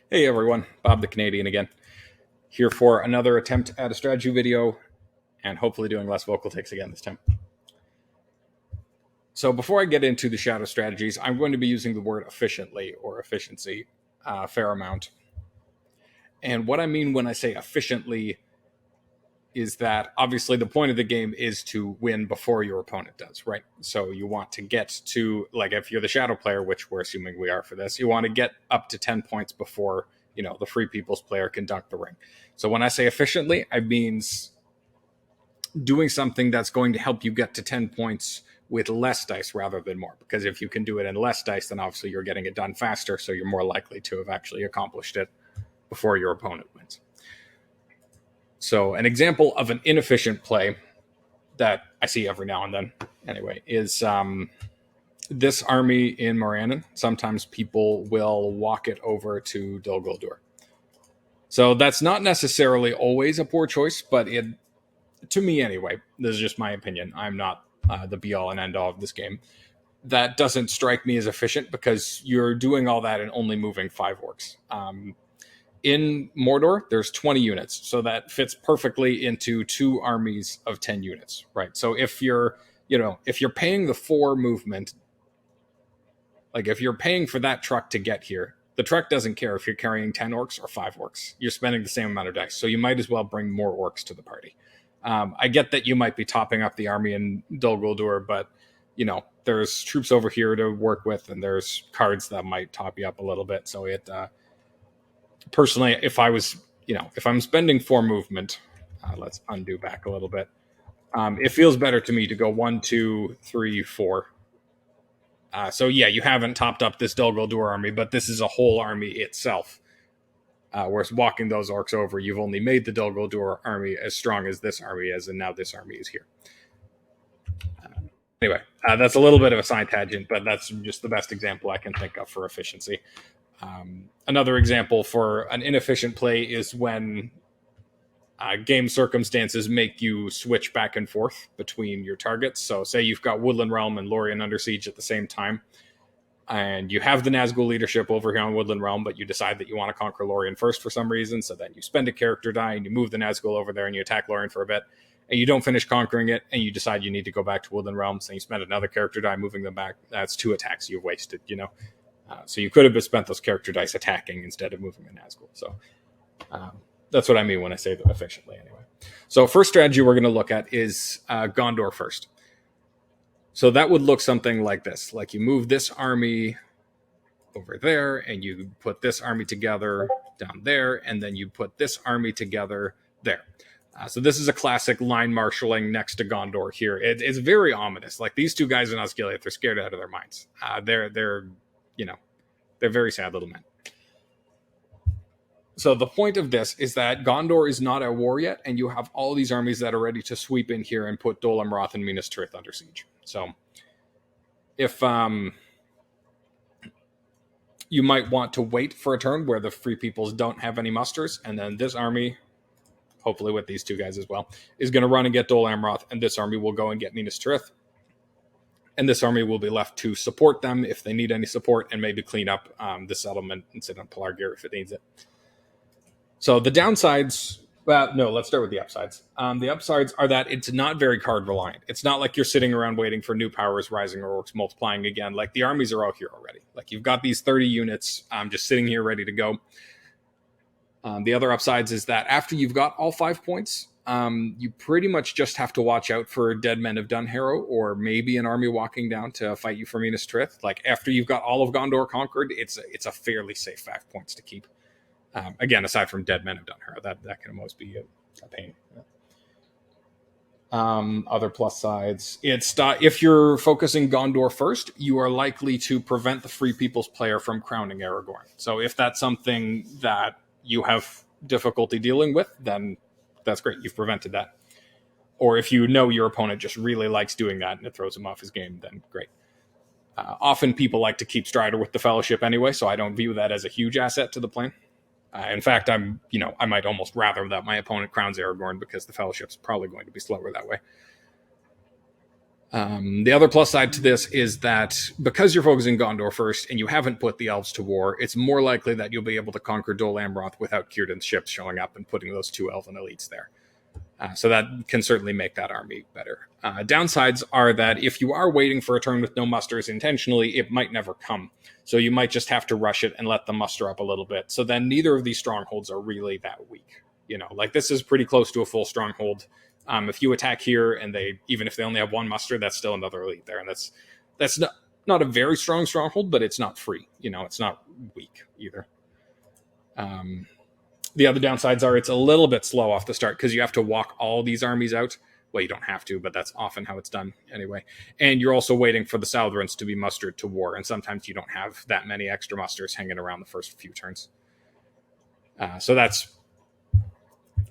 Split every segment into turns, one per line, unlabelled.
Hey everyone, Bob the Canadian again, here for another attempt at a strategy video, and hopefully doing less vocal takes again this time. So before I get into the shadow strategies, I'm going to be using the word efficiently or efficiency a fair amount. And what I mean when I say efficiently is that obviously the point of the game is to win before your opponent does, right? So you want to get to, like if you're the shadow player, which we're assuming we are for this, you want to get up to 10 points before, the Free People's player can dunk the ring. So when I say efficiently, I means doing something that's going to help you get to 10 points with less dice rather than more. Because if you can do it in less dice, then obviously you're getting it done faster, so you're more likely to have actually accomplished it before your opponent wins. So an example of an inefficient play that I see every now and then, anyway, is this army in Morannon. Sometimes people will walk it over to Dol Guldur. So that's not necessarily always a poor choice, but to me anyway, this is just my opinion. I'm not the be-all and end-all of this game. That doesn't strike me as efficient because you're doing all that and only moving 5 orcs. In Mordor, there's 20 units, so that fits perfectly into 2 armies of 10 units, right? So if you're paying the 4 movement, like if you're paying for that truck to get here, the truck doesn't care if you're carrying 10 orcs or 5 orcs. You're spending the same amount of dice, so you might as well bring more orcs to the party. I get that you might be topping up the army in Dol Guldur, but there's troops over here to work with, and there's cards that might top you up a little bit. So it personally, if I'm spending 4 movement, let's undo back a little bit. It feels better to me to go 1, 2, 3, 4. So yeah, you haven't topped up this Dol Guldur army, but this is a whole army itself. Whereas walking those orcs over, you've only made the Dol Guldur army as strong as this army is, and now this army is here. Anyway, that's a little bit of a side tangent, but that's just the best example I can think of for efficiency. Another example for an inefficient play is when game circumstances make you switch back and forth between your targets. So say you've got Woodland Realm and Lorien under siege at the same time, and you have the Nazgul leadership over here on Woodland Realm, but you decide that you want to conquer Lorien first for some reason, so then you spend a character die and you move the Nazgul over there and you attack Lorien for a bit, and you don't finish conquering it, and you decide you need to go back to Woodland Realms, and you spend another character die moving them back. That's 2 attacks you've wasted, so you could have spent those character dice attacking instead of moving the Nazgul. So that's what I mean when I say that efficiently anyway. So first strategy we're going to look at is Gondor first. So that would look something like this. Like you move this army over there, and you put this army together down there, and then you put this army together there. So this is a classic line marshaling next to Gondor here. It's very ominous. Like these 2 guys in Osgiliath, they're scared out of their minds. They're very sad little men. So the point of this is that Gondor is not at war yet, and you have all these armies that are ready to sweep in here and put Dol Amroth and Minas Tirith under siege. So if you might want to wait for a turn where the Free Peoples don't have any musters, and then this army, hopefully with these 2 guys as well, is going to run and get Dol Amroth, and this army will go and get Minas Tirith. And this army will be left to support them if they need any support, and maybe clean up the settlement and sit on Pelargir if it needs it. So the downsides, let's start with the upsides. The upsides are that it's not very card reliant. It's not like you're sitting around waiting for new powers rising or orcs multiplying again. Like the armies are all here already. Like you've got these 30 units just sitting here ready to go. The other upsides is that after you've got all 5 points, you pretty much just have to watch out for dead men of Dunharrow, or maybe an army walking down to fight you for Minas Tirith. Like after you've got all of Gondor conquered, it's a fairly safe 5 points to keep. Again, aside from dead men of Dunharrow, that can almost be a pain. Other plus sides, it's if you're focusing Gondor first, you are likely to prevent the Free People's player from crowning Aragorn. So if that's something that you have difficulty dealing with, then that's great. You've prevented that. Or if you know your opponent just really likes doing that and it throws him off his game, then great. Often people like to keep Strider with the Fellowship anyway, so I don't view that as a huge asset to the plan. In fact, I might almost rather that my opponent crowns Aragorn, because the Fellowship's probably going to be slower that way. The other plus side to this is that because you're focusing Gondor first and you haven't put the elves to war, it's more likely that you'll be able to conquer Dol Amroth without Círdan's ships showing up and putting those 2 elven elites there. So that can certainly make that army better. Downsides are that if you are waiting for a turn with no musters intentionally, it might never come. So you might just have to rush it and let them muster up a little bit. So then neither of these strongholds are really that weak. Like this is pretty close to a full stronghold. If you attack here and even if they only have 1 muster, that's still another elite there. And that's not a very strong stronghold, but it's not free. It's not weak either. The other downsides are it's a little bit slow off the start because you have to walk all these armies out. Well, you don't have to, but that's often how it's done anyway. And you're also waiting for the Southrons to be mustered to war, and sometimes you don't have that many extra musters hanging around the first few turns. So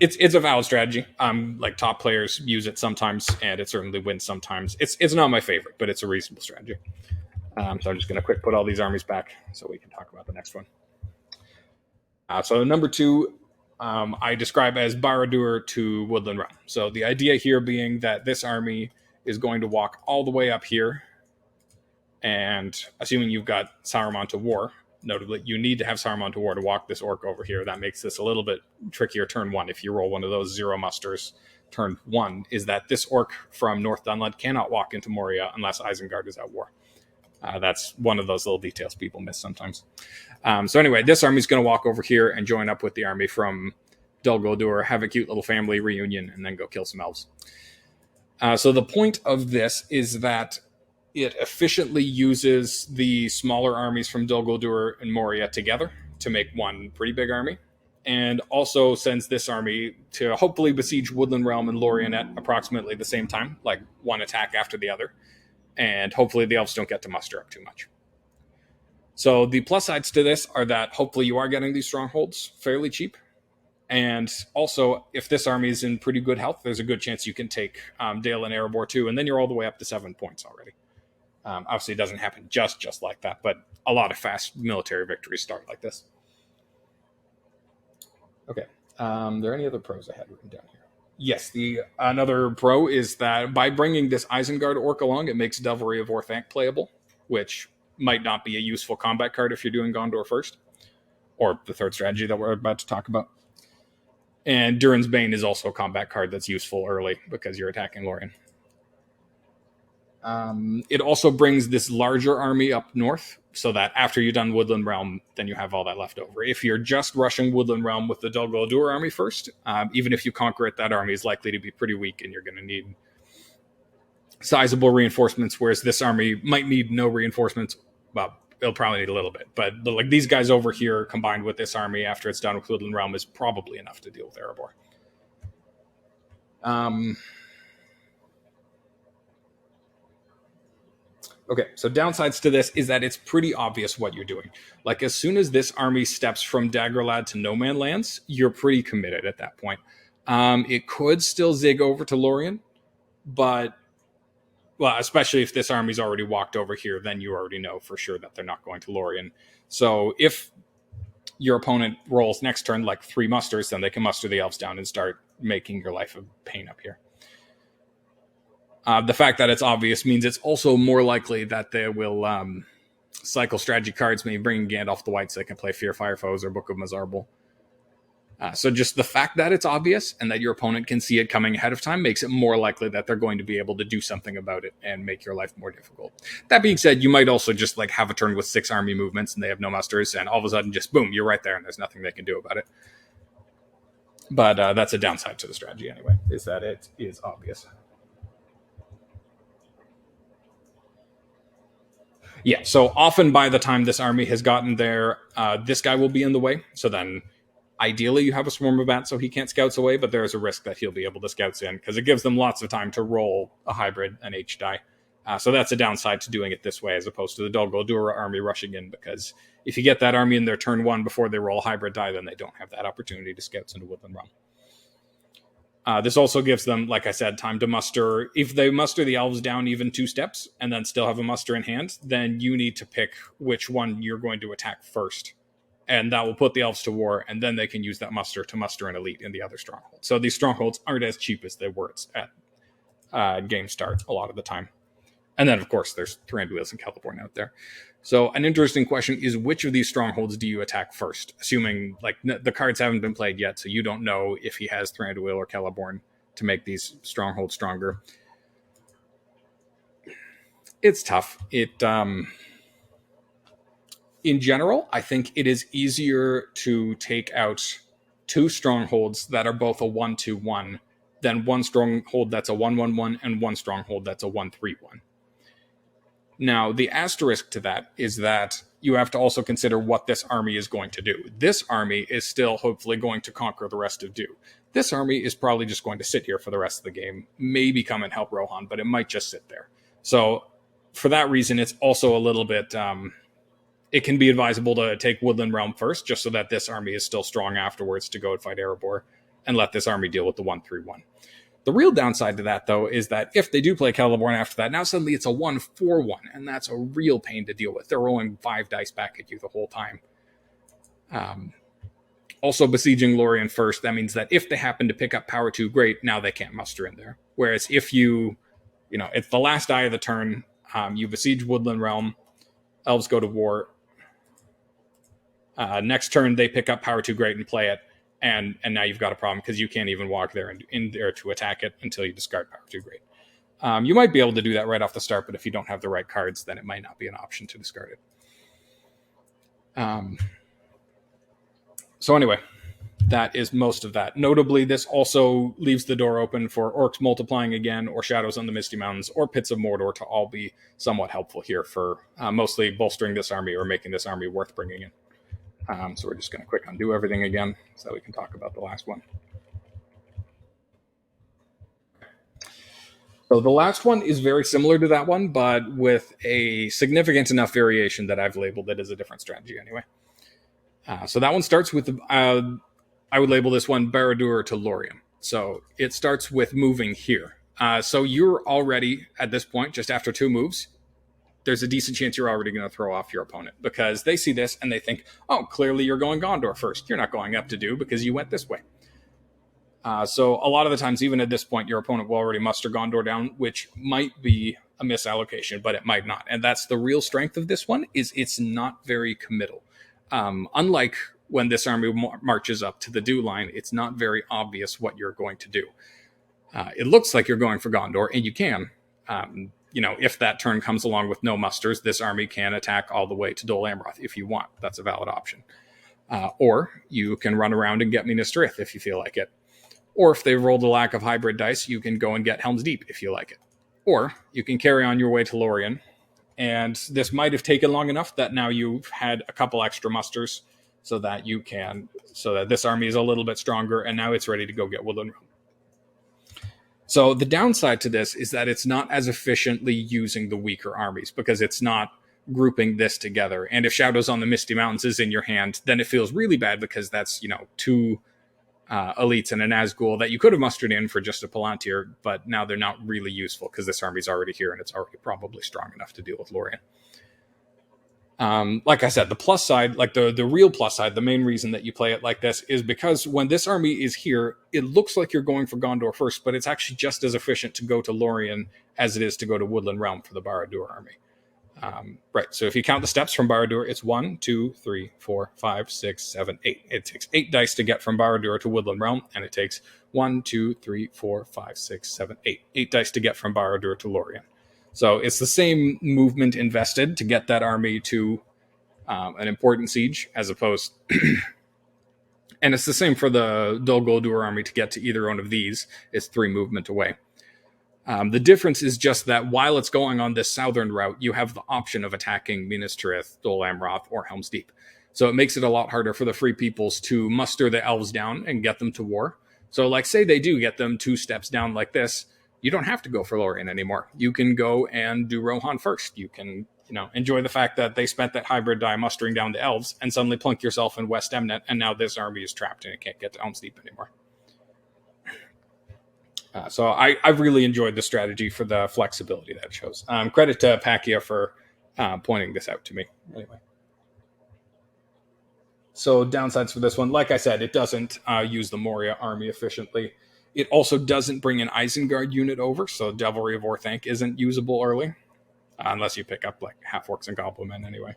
it's a valid strategy. Like top players use it sometimes, and it certainly wins sometimes. It's not my favorite, but it's a reasonable strategy. So I'm just going to quick put all these armies back so we can talk about the next one. So number 2, I describe as Barad-dûr to Woodland Realm. So the idea here being that this army is going to walk all the way up here, and assuming you've got Saruman to war, notably, you need to have Saruman to war to walk this orc over here. That makes this a little bit trickier turn 1. If you roll one of those 0 musters, turn 1 is that this orc from North Dunland cannot walk into Moria unless Isengard is at war. That's one of those little details people miss sometimes. So anyway, this army's going to walk over here and join up with the army from Dol Guldur, have a cute little family reunion, and then go kill some elves. So the point of this is that it efficiently uses the smaller armies from Dol Guldur and Moria together to make one pretty big army, and also sends this army to hopefully besiege Woodland Realm and Lorien at approximately the same time, like one attack after the other. And hopefully the elves don't get to muster up too much. So the plus sides to this are that hopefully you are getting these strongholds fairly cheap. And also, if this army is in pretty good health, there's a good chance you can take Dale and Erebor too, and then you're all the way up to 7 points already. Obviously, it doesn't happen just like that, but a lot of fast military victories start like this. Okay, are there any other pros I had written down here? Yes, another pro is that by bringing this Isengard orc along, it makes Devilry of Orthanc playable, which might not be a useful combat card if you're doing Gondor first, or the third strategy that we're about to talk about. And Durin's Bane is also a combat card that's useful early because you're attacking Lorien. It also brings this larger army up north so that after you've done Woodland Realm, then you have all that left over. If you're just rushing Woodland Realm with the Dol Guldur army first, even if you conquer it, that army is likely to be pretty weak and you're going to need sizable reinforcements, whereas this army might need no reinforcements. Well, it'll probably need a little bit, but like these guys over here combined with this army after it's done with Woodland Realm is probably enough to deal with Erebor. Okay, so downsides to this is that it's pretty obvious what you're doing. Like, as soon as this army steps from Dagorlad to No Man Lands, you're pretty committed at that point. It could still zig over to Lorien, but, well, especially if this army's already walked over here, then you already know for sure that they're not going to Lorien. So if your opponent rolls next turn like 3 musters, then they can muster the elves down and start making your life a pain up here. The fact that it's obvious means it's also more likely that they will cycle strategy cards, maybe bringing Gandalf the White so they can play Fear Fire Foes or Book of Mazarbul. So just the fact that it's obvious and that your opponent can see it coming ahead of time makes it more likely that they're going to be able to do something about it and make your life more difficult. That being said, you might also just like have a turn with 6 army movements and they have no musters, and all of a sudden just boom, you're right there and there's nothing they can do about it. But that's a downside to the strategy anyway, is that it is obvious. Yeah, so often by the time this army has gotten there, this guy will be in the way. So then ideally you have a swarm of bats so he can't scouts away, but there is a risk that he'll be able to scouts in because it gives them lots of time to roll a hybrid, an H die. So that's a downside to doing it this way as opposed to the Dol Guldur army rushing in, because if you get that army in their turn 1 before they roll a hybrid die, then they don't have that opportunity to scouts into Woodland Realm. This also gives them, like I said, time to muster. If they muster the elves down even 2 steps and then still have a muster in hand, then you need to pick which one you're going to attack first. And that will put the elves to war, and then they can use that muster to muster an elite in the other stronghold. So these strongholds aren't as cheap as they were at game start a lot of the time. And then, of course, there's Thranduils and Celeborn out there. So an interesting question is, which of these strongholds do you attack first? Assuming like the cards haven't been played yet, so you don't know if he has Thranduil or Celeborn to make these strongholds stronger. It's tough. In general, I think it is easier to take out two strongholds that are both a 1/2/1 than one stronghold that's a 1/1/1 and one stronghold that's a 1/3/1. Now, the asterisk to that is that you have to also consider what this army is going to do. This army is still hopefully going to conquer the rest of Dew. This army is probably just going to sit here for the rest of the game, maybe come and help Rohan, but it might just sit there. So for that reason, it's also a little bit... it can be advisable to take Woodland Realm first, just so that this army is still strong afterwards to go and fight Erebor, and let this army deal with the 1/3/1. The real downside to that, though, is that if they do play Celeborn after that, now suddenly it's a 1/4/1, and that's a real pain to deal with. They're rolling 5 dice back at you the whole time. Also, besieging Lorien first, that means that if they happen to pick up Power 2 Great, now they can't muster in there. Whereas if it's the last die of the turn, you besiege Woodland Realm, Elves go to war. Next turn, they pick up Power 2 Great and play it. And now you've got a problem because you can't even walk there and in there to attack it until you discard Power 2 Great. You might be able to do that right off the start, but if you don't have the right cards, then it might not be an option to discard it. So anyway, that is most of that. Notably, this also leaves the door open for Orcs multiplying again, or Shadows on the Misty Mountains, or Pits of Mordor to all be somewhat helpful here for mostly bolstering this army or making this army worth bringing in. So we're just going to quick undo everything again so that we can talk about the last one. So the last one is very similar to that one, but with a significant enough variation that I've labeled it as a different strategy anyway. So that one starts with, I would label this one Barad-dûr to Lorien. So it starts with moving here. So you're already, at this point, just after 2 moves, there's a decent chance you're already going to throw off your opponent because they see this and they think, oh, clearly you're going Gondor first. You're not going up to Dew because you went this way. So a lot of the times, even at this point, your opponent will already muster Gondor down, which might be a misallocation, but it might not. And that's the real strength of this one, is it's not very committal. Unlike when this army marches up to the Dew line, it's not very obvious what you're going to do. It looks like you're going for Gondor, and you can. If that turn comes along with no musters, this army can attack all the way to Dol Amroth if you want. That's a valid option. Or you can run around and get Minas Tirith if you feel like it. Or if they've rolled a lack of hybrid dice, you can go and get Helm's Deep if you like it. Or you can carry on your way to Lorien. And this might have taken long enough that now you've had a couple extra musters so that this army is a little bit stronger, and now it's ready to go get Woodland Realm. So the downside to this is that it's not as efficiently using the weaker armies because it's not grouping this together. And if Shadows on the Misty Mountains is in your hand, then it feels really bad because that's, 2 elites and a Nazgul that you could have mustered in for just a Palantir, but now they're not really useful because this army's already here and it's already probably strong enough to deal with Lorien. Like I said, the plus side, like the real plus side, the main reason that you play it like this is because when this army is here, it looks like you're going for Gondor first, but it's actually just as efficient to go to Lorien as it is to go to Woodland Realm for the Barad-dûr army. Right, so if you count the steps from Barad-dûr, it's 1, 2, 3, 4, 5, 6, 7, 8. It takes 8 dice to get from Barad-dûr to Woodland Realm, and it takes 1, 2, 3, 4, 5, 6, 7, 8. 8 dice to get from Barad-dûr to Lorien. So it's the same movement invested to get that army to an important siege, as opposed... and it's the same for the Dol Guldur army to get to either one of these. It's 3 movement away. The difference is just that while it's going on this southern route, you have the option of attacking Minas Tirith, Dol Amroth, or Helm's Deep. So it makes it a lot harder for the Free Peoples to muster the elves down and get them to war. So like say they do get them 2 steps down like this, you don't have to go for Lorien anymore. You can go and do Rohan first. You can, enjoy the fact that they spent that hybrid die mustering down the elves and suddenly plunk yourself in West Emnet, and now this army is trapped and it can't get to Helm's Deep anymore. So I've really enjoyed the strategy for the flexibility that it shows. Credit to Pakia for pointing this out to me. Anyway. So downsides for this one, like I said, it doesn't use the Moria army efficiently. It also doesn't bring an Isengard unit over, so Devilry of Orthanc isn't usable early. unless you pick up like half orcs and goblin anyway.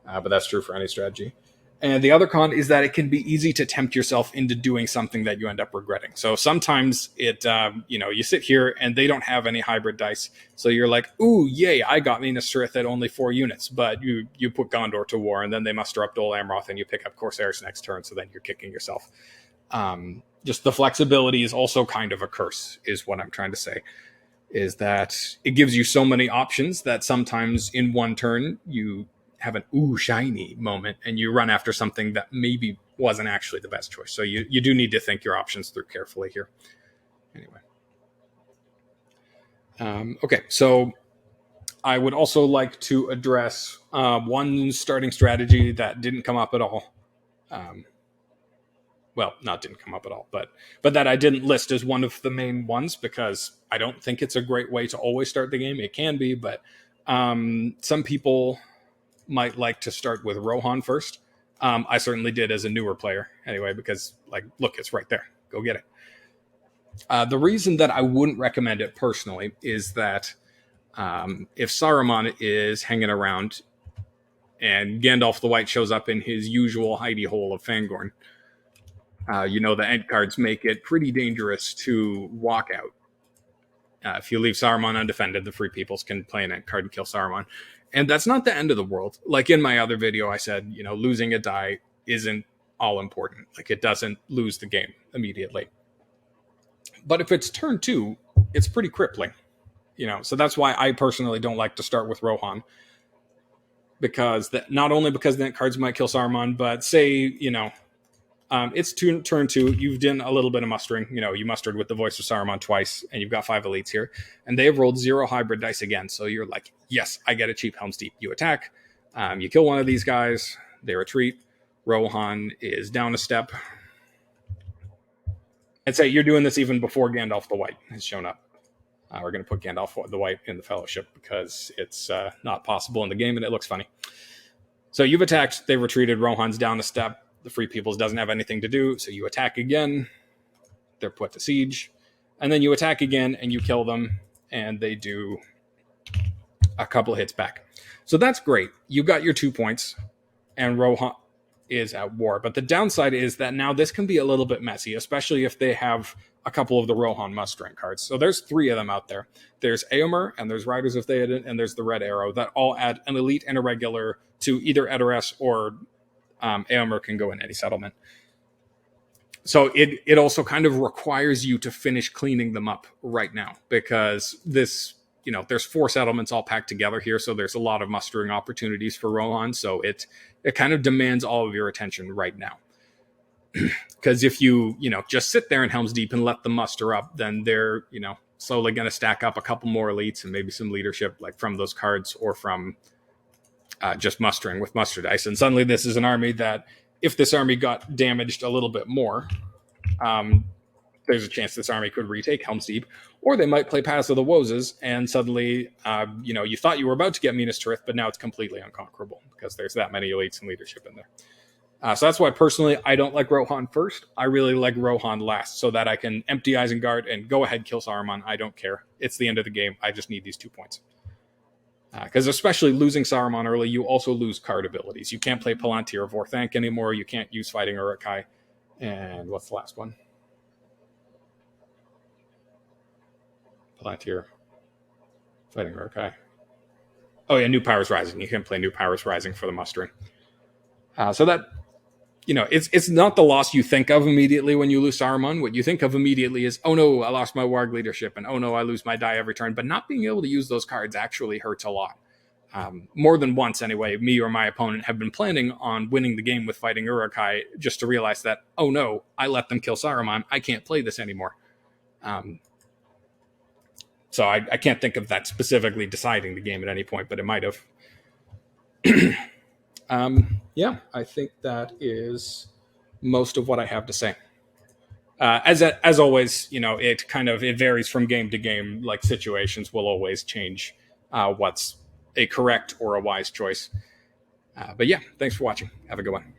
But that's true for any strategy. And the other con is that it can be easy to tempt yourself into doing something that you end up regretting. So sometimes you sit here and they don't have any hybrid dice. So you're like, ooh, yay, I got Minas Tirith at only 4 units. But you put Gondor to war, and then they muster up Dol Amroth, and you pick up Corsairs next turn. So then you're kicking yourself. Just the flexibility is also kind of a curse, is what I'm trying to say. Is that it gives you so many options that sometimes in one turn you have an ooh shiny moment and you run after something that maybe wasn't actually the best choice. So you do need to think your options through carefully here. Anyway. Okay, so I would also like to address one starting strategy that didn't come up at all. Not didn't come up at all, but that I didn't list as one of the main ones because I don't think it's a great way to always start the game. It can be, but some people might like to start with Rohan first. I certainly did as a newer player anyway, because look, it's right there. Go get it. The reason that I wouldn't recommend it personally is that if Saruman is hanging around and Gandalf the White shows up in his usual hidey hole of Fangorn, the end cards make it pretty dangerous to walk out. If you leave Saruman undefended, the Free Peoples can play an end card and kill Saruman. And that's not the end of the world. Like in my other video, I said, losing a die isn't all important. Like it doesn't lose the game immediately. But if it's turn 2, it's pretty crippling. So that's why I personally don't like to start with Rohan. Because not only because the end cards might kill Saruman, but say, it's turn 2. You've done a little bit of mustering. You mustered with the Voice of Saruman twice, and you've got 5 elites here. And they have rolled 0 hybrid dice again. So you're like, yes, I get a cheap Helm's Deep. You attack. You kill one of these guys. They retreat. Rohan is down a step. I'd say you're doing this even before Gandalf the White has shown up. We're going to put Gandalf the White in the Fellowship because it's not possible in the game, and it looks funny. So you've attacked. They retreated. Rohan's down a step. The Free Peoples doesn't have anything to do, so you attack again. They're put to siege. And then you attack again, and you kill them, and they do a couple hits back. So that's great. You got your 2 points, and Rohan is at war. But the downside is that now this can be a little bit messy, especially if they have a couple of the Rohan mustering cards. So there's 3 of them out there. There's Eomer, and there's Riders of Theoden, and there's the Red Arrow that all add an elite and a regular to either Edoras or Eomer can go in any settlement. So it also kind of requires you to finish cleaning them up right now because this, there's 4 settlements all packed together here. So there's a lot of mustering opportunities for Rohan. So it kind of demands all of your attention right now. Because if you just sit there in Helm's Deep and let them muster up, then they're, slowly going to stack up a couple more elites and maybe some leadership like from those cards or from just mustering with muster dice. And suddenly this is an army that if this army got damaged a little bit more, there's a chance this army could retake Helm's Deep, or they might play Paths of the Woses and suddenly, you thought you were about to get Minas Tirith, but now it's completely unconquerable because there's that many elites and leadership in there. So that's why personally I don't like Rohan first. I really like Rohan last so that I can empty Isengard and go ahead kill Saruman. I don't care. It's the end of the game. I just need these 2 points. Because especially losing Saruman early, you also lose card abilities. You can't play Palantir or Vorthank anymore. You can't use Fighting Uruk-hai. And what's the last one? Palantir. Fighting Uruk-hai. Oh yeah, New Powers Rising. You can play New Powers Rising for the mustering. So that, it's not the loss you think of immediately when you lose Saruman. What you think of immediately is, oh no, I lost my Warg leadership, and oh no, I lose my die every turn. But not being able to use those cards actually hurts a lot. More than once, anyway, me or my opponent have been planning on winning the game with Fighting Uruk-hai just to realize that, oh no, I let them kill Saruman. I can't play this anymore. So I can't think of that specifically deciding the game at any point, but it might have. Yeah, I think that is most of what I have to say. As always, it varies from game to game. Like situations will always change what's a correct or a wise choice. But yeah, thanks for watching. Have a good one.